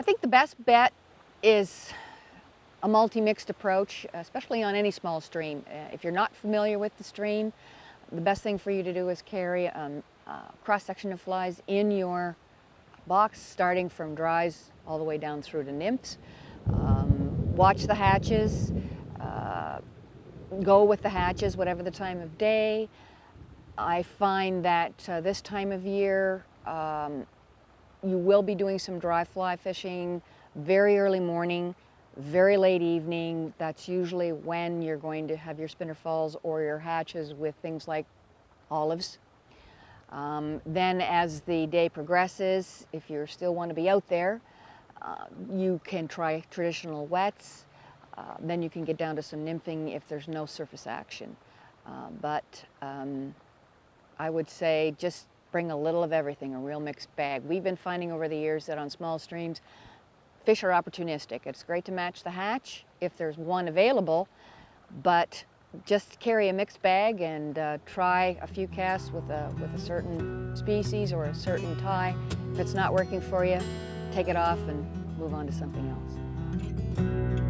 think the best bet is a multi-mixed approach, especially on any small stream. If you're not familiar with the stream, the best thing for you to do is carry a cross-section of flies in your box, starting from dries all the way down through to nymphs. Watch the hatches, go with the hatches whatever the time of day. I find that this time of year you will be doing some dry fly fishing very early morning, very late evening. That's usually when you're going to have your spinner falls or your hatches with things like olives. Then as the day progresses, if you still want to be out there, you can try traditional wets. Then you can get down to some nymphing if there's no surface action. But I would say just bring a little of everything, a real mixed bag. We've been finding over the years that on small streams, fish are opportunistic. It's great to match the hatch if there's one available, but just carry a mixed bag and try a few casts with a certain species or a certain tie. If it's not working for you, take it off and move on to something else.